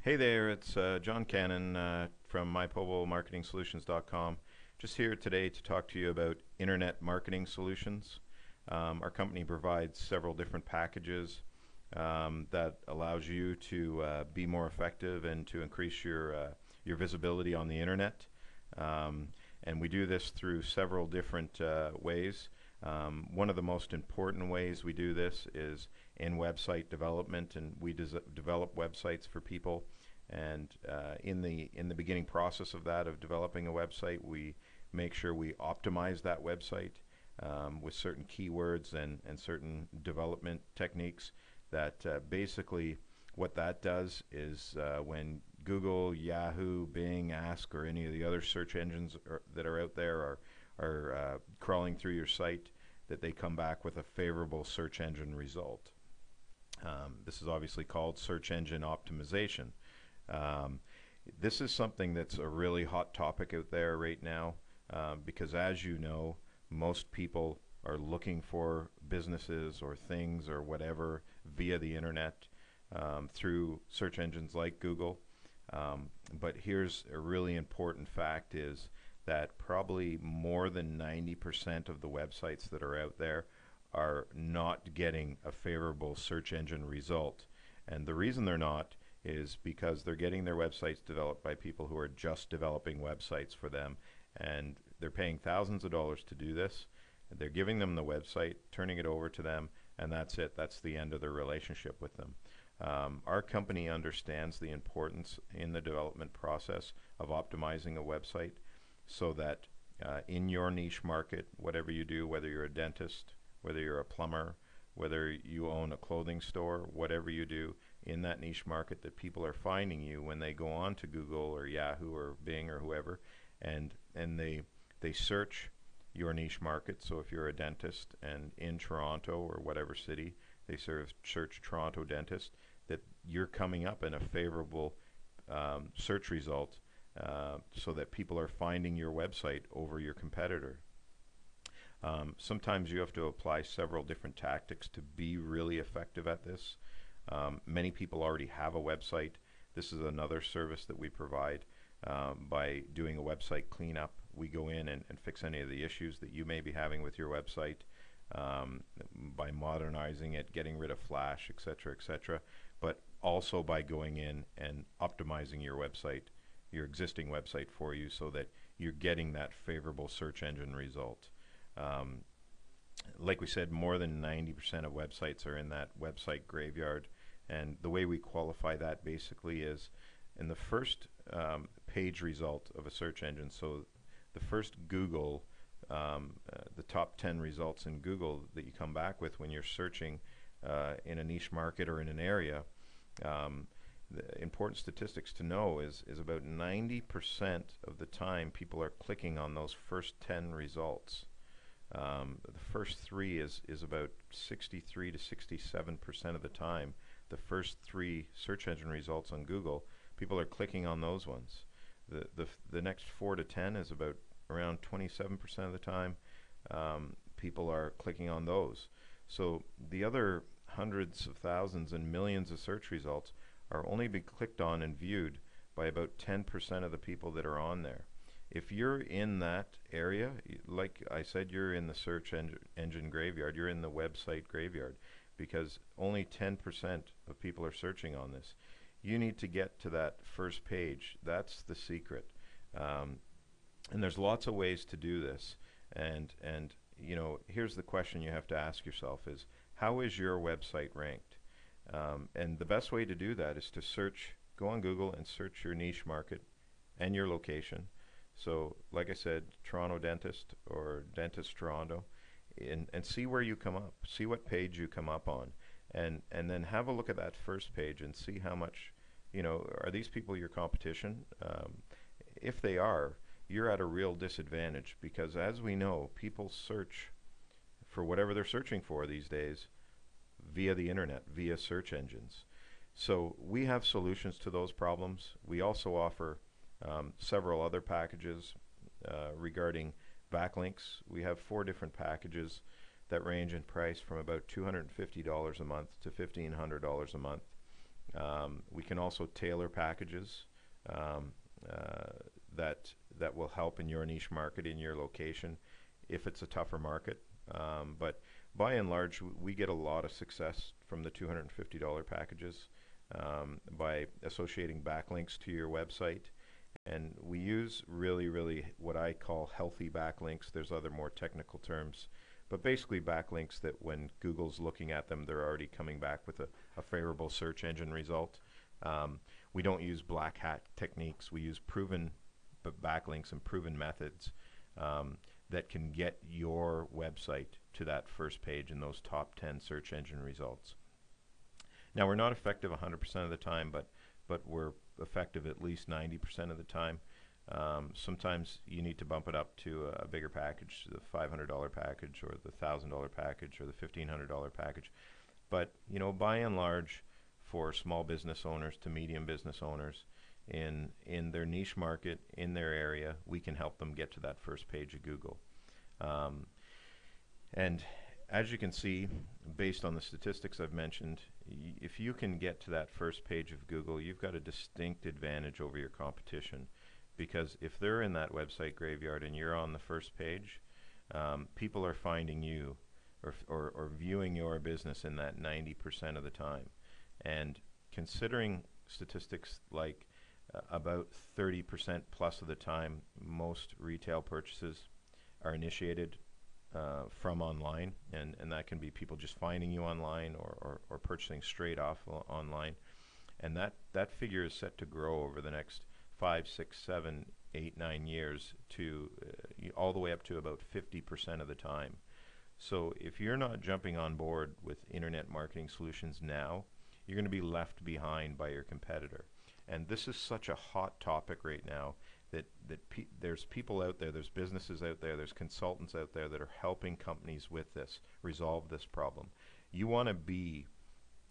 Hey there, it's John Cannon from mypobalmarketingsolutions.com. Just here today to talk to you about internet marketing solutions. Our company provides several different packages that allows you to be more effective and to increase your visibility on the internet. And we do this through several different ways. One of the most important ways we do this is in website development, and we develop websites for people. And in the beginning process of that, of developing a website, we make sure we optimize that website with certain keywords and certain development techniques. That basically what that does is when Google, Yahoo, Bing, Ask, or any of the other search engines that are out there are crawling through your site, that they come back with a favorable search engine result. This is obviously called search engine optimization. This is something that's a really hot topic out there right now because, as you know, most people are looking for businesses or things or whatever via the internet through search engines like Google. But here's a really important fact is that probably more than 90% of the websites that are out there are not getting a favorable search engine result. And the reason they're not is because they're getting their websites developed by people who are just developing websites for them, and they're paying thousands of dollars to do this. They're giving them the website, turning it over to them, and that's it. That's the end of their relationship with them. Our company understands the importance in the development process of optimizing a website so that in your niche market, whatever you do, whether you're a dentist, whether you're a plumber, whether you own a clothing store, whatever you do in that niche market, that people are finding you when they go on to Google or Yahoo or Bing or whoever, and they search your niche market. So if you're a dentist and in Toronto or whatever city, they search Toronto dentist, that you're coming up in a favorable search result so that people are finding your website over your competitor. Sometimes you have to apply several different tactics to be really effective at this. Many people already have a website. This is another service that we provide by doing a website cleanup. We go in and fix any of the issues that you may be having with your website by modernizing it, getting rid of Flash, etc., etc., but also by going in and optimizing your website, your existing website for you, so that you're getting that favorable search engine result. Like we said, more than 90% of websites are in that website graveyard, and the way we qualify that basically is in the first page result of a search engine. So the first Google, the top 10 results in Google that you come back with when you're searching in a niche market or in an area, the important statistics to know is about 90% of the time people are clicking on those first 10 results. The first three is about 63 to 67% of the time. The first three search engine results on Google, people are clicking on those ones. The next 4 to 10 is about around 27% of the time. People are clicking on those. So the other hundreds of thousands and millions of search results are only being clicked on and viewed by about 10% of the people that are on there. If you're in that area, like I said, you're in the search engine graveyard, you're in the website graveyard, because only 10% of people are searching on this. You need to get to that first page. That's the secret. And there's lots of ways to do this. And you know, here's the question you have to ask yourself is, how is your website ranked? And the best way to do that is to search, go on Google and search your niche market and your location. So like I said, Toronto dentist or dentist Toronto, and see where you come up, see what page you come up on, and then have a look at that first page and see how much, you know, are these people your competition? If they are, you're at a real disadvantage, because as we know, people search for whatever they're searching for these days via the internet, via search engines. So we have solutions to those problems. We also offer several other packages regarding backlinks. We have 4 different packages that range in price from about $250 a month to $1,500 a month. We can also tailor packages um, that will help in your niche market, in your location, if it's a tougher market. But by and large, we get a lot of success from the $250 packages by associating backlinks to your website. And we use really what I call healthy backlinks. There's other more technical terms, but basically backlinks that when Google's looking at them, they're already coming back with a favorable search engine result. We don't use black hat techniques. We use proven backlinks and proven methods that can get your website to that first page in those top 10 search engine results. Now, we're not effective 100% of the time, but we're effective at least 90% of the time. Sometimes you need to bump it up to a bigger package, the $500 package or the $1,000 package or the $1,500 package. But you know, by and large, for small business owners to medium business owners in their niche market, in their area, we can help them get to that first page of Google. And as you can see, based on the statistics I've mentioned, if you can get to that first page of Google, you've got a distinct advantage over your competition. Because if they're in that website graveyard and you're on the first page, people are finding you or viewing your business in that 90% of the time. And considering statistics like about 30% plus of the time, most retail purchases are initiated from online, and that can be people just finding you online or purchasing straight off online. And that figure is set to grow over the next 5, 6, 7, 8, 9 years to all the way up to about 50% of the time. So if you're not jumping on board with internet marketing solutions now, you're going to be left behind by your competitor. And this is such a hot topic right now that there's people out there, there's businesses out there, there's consultants out there that are helping companies with this, resolve this problem. You want to be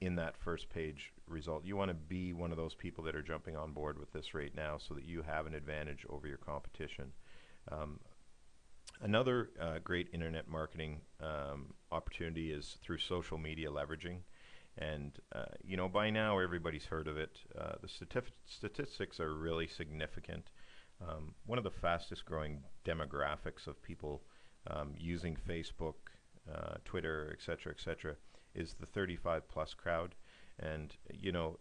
in that first page result. You want to be one of those people that are jumping on board with this right now so that you have an advantage over your competition. Another great internet marketing opportunity is through social media leveraging. And you know, by now everybody's heard of it. The statistics are really significant. One of the fastest growing demographics of people using Facebook, Twitter, etc., is the 35 plus crowd. And you know,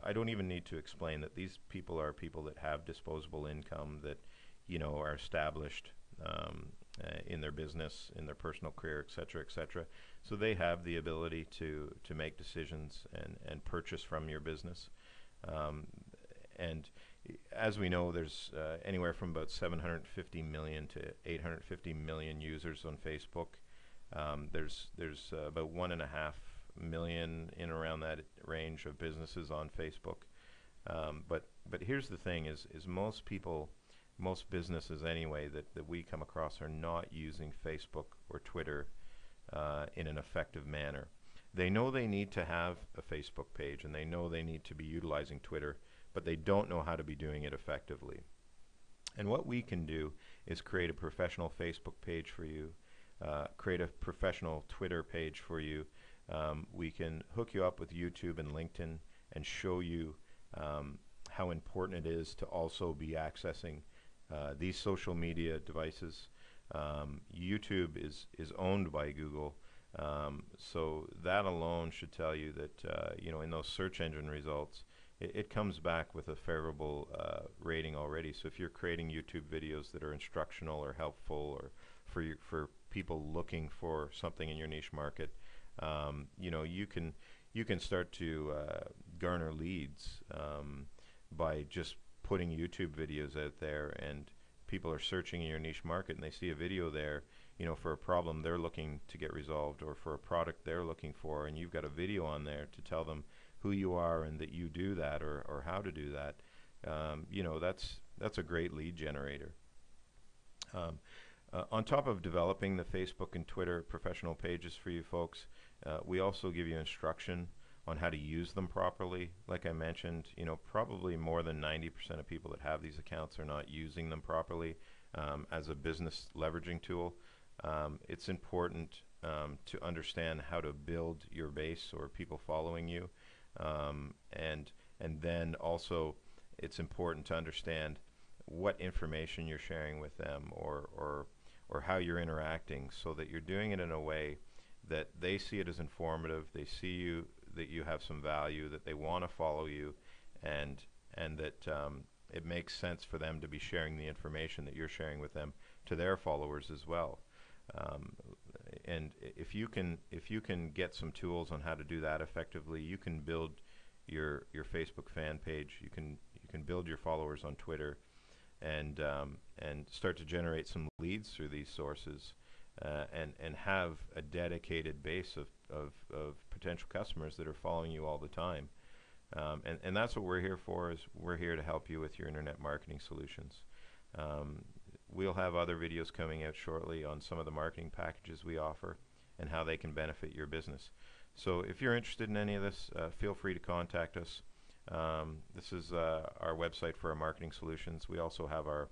I don't even need to explain that these people are people that have disposable income, that you know, are established in their business, in their personal career, etc. So they have the ability to make decisions and purchase from your business. And as we know, there's anywhere from about 750 million to 850 million users on Facebook. There's about 1.5 million in around that range of businesses on Facebook. But here's the thing: is most people, most businesses anyway, that we come across are not using Facebook or Twitter in an effective manner. They know they need to have a Facebook page and they know they need to be utilizing Twitter, but they don't know how to be doing it effectively. And what we can do is create a professional Facebook page for you, create a professional Twitter page for you. We can hook you up with YouTube and LinkedIn and show you how important it is to also be accessing these social media devices. YouTube is owned by Google, so that alone should tell you that you know, in those search engine results, it comes back with a favorable rating already. So if you're creating YouTube videos that are instructional or helpful, or for people looking for something in your niche market, you know, you can start to garner leads by just putting YouTube videos out there, and people are searching in your niche market and they see a video there, you know, for a problem they're looking to get resolved or for a product they're looking for, and you've got a video on there to tell them who you are and that you do that, or how to do that. You know, that's a great lead generator. On top of developing the Facebook and Twitter professional pages for you folks, we also give you instruction on how to use them properly. Like I mentioned, you know, probably more than 90% of people that have these accounts are not using them properly as a business leveraging tool. It's important to understand how to build your base or people following you. And then also it's important to understand what information you're sharing with them, or how you're interacting, so that you're doing it in a way that they see it as informative, they see you that you have some value, that they want to follow you, and that it makes sense for them to be sharing the information that you're sharing with them to their followers as well. Um, and if you can get some tools on how to do that effectively, you can build your Facebook fan page. You can build your followers on Twitter, and start to generate some leads through these sources, and have a dedicated base of potential customers that are following you all the time. And that's what we're here for. Is we're here to help you with your internet marketing solutions. We'll have other videos coming out shortly on some of the marketing packages we offer and how they can benefit your business. So if you're interested in any of this, feel free to contact us. This is our website for our marketing solutions. We also have our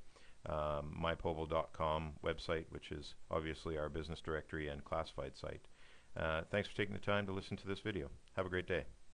mypobal.com website, which is obviously our business directory and classified site. Thanks for taking the time to listen to this video. Have a great day.